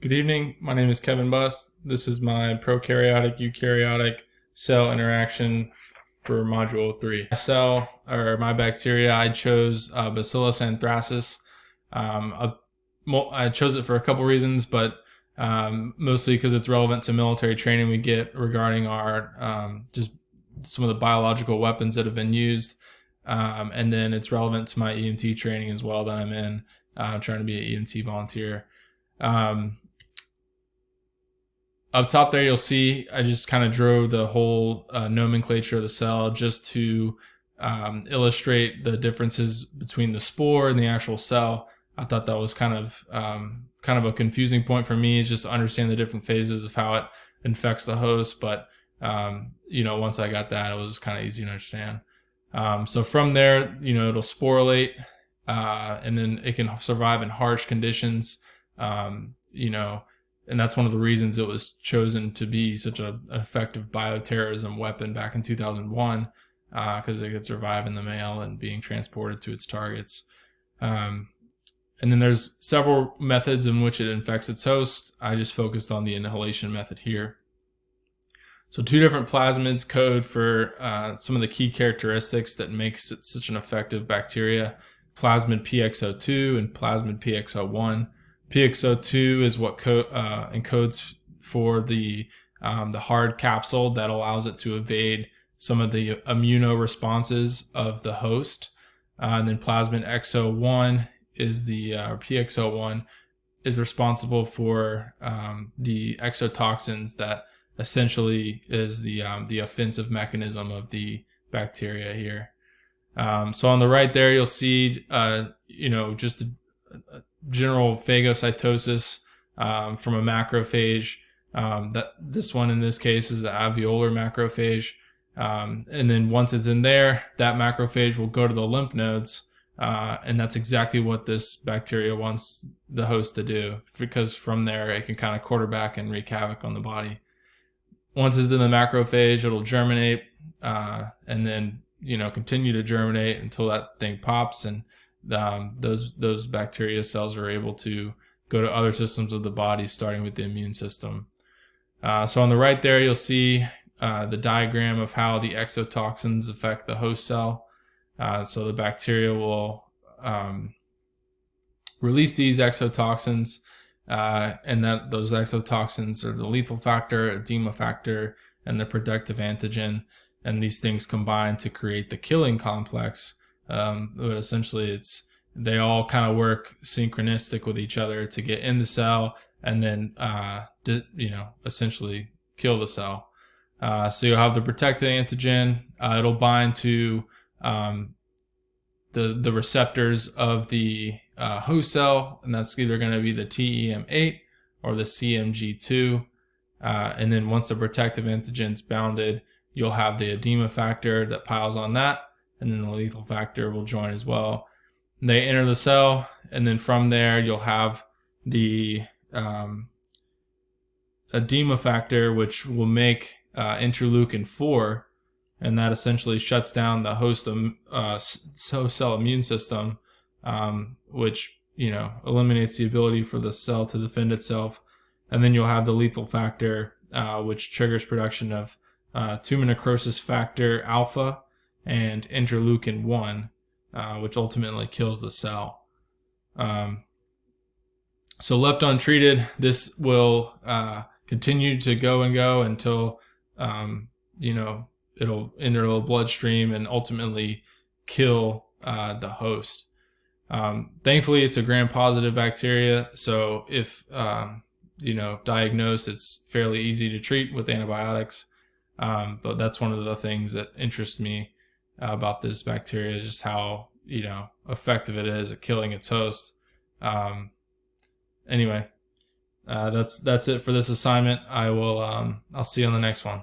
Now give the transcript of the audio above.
Good evening. My name is Kevin Buss. This is my prokaryotic eukaryotic cell interaction for Module 3. My cell, or my bacteria, I chose Bacillus anthracis. I chose it for a couple reasons, but mostly because it's relevant to military training we get regarding our just some of the biological weapons that have been used. And then it's relevant to my EMT training as well that I'm in, trying to be an EMT volunteer. Up top there, you'll see I just kind of drew the whole nomenclature of the cell just to illustrate the differences between the spore and the actual cell. I thought that was kind of a confusing point for me, is just to understand the different phases of how it infects the host. But once I got that, it was kind of easy to understand. So from there, it'll sporulate, and then it can survive in harsh conditions. And that's one of the reasons it was chosen to be such an effective bioterrorism weapon back in 2001, because it could survive in the mail and being transported to its targets. And then there's several methods in which it infects its host. I just focused on the inhalation method here. So 2 different plasmids code for some of the key characteristics that makes it such an effective bacteria: plasmid PXO2 and plasmid PXO1. PXO2 is what encodes for the hard capsule that allows it to evade some of the immunoresponses of the host. And then plasmid XO1 is PXO1 is responsible for the exotoxins that essentially is the offensive mechanism of the bacteria here. So on the right there, you'll see just a general phagocytosis from a macrophage. That this one in this case is the alveolar macrophage, and then once it's in there, that macrophage will go to the lymph nodes, and that's exactly what this bacteria wants the host to do, because from there it can kind of quarterback and wreak havoc on the body. Once it's in the macrophage, it'll germinate, and then continue to germinate until that thing pops, and those bacteria cells are able to go to other systems of the body, starting with the immune system. So on the right there, you'll see the diagram of how the exotoxins affect the host cell. So the bacteria will release these exotoxins, and those exotoxins are the lethal factor, edema factor, and the protective antigen. And these things combine to create the killing complex. But essentially they all kind of work synchronistic with each other to get in the cell and then essentially kill the cell. So you'll have the protective antigen. It'll bind to the receptors of the host cell, and that's either going to be the TEM8 or the CMG2. And then once the protective antigen's bounded, you'll have the edema factor that piles on that, and then the lethal factor will join as well. They enter the cell, and then from there you'll have the edema factor, which will make interleukin-4, and that essentially shuts down the host cell immune system, which eliminates the ability for the cell to defend itself. And then you'll have the lethal factor, which triggers production of tumor necrosis factor alpha and interleukin-1, which ultimately kills the cell. So left untreated, this will continue to go and go until it'll enter the bloodstream and ultimately kill the host. Thankfully, it's a gram-positive bacteria, so if diagnosed, it's fairly easy to treat with antibiotics. But that's one of the things that interests me about this bacteria, is just how effective it is at killing its host. Anyway, that's it for this assignment. I'll see you on the next one.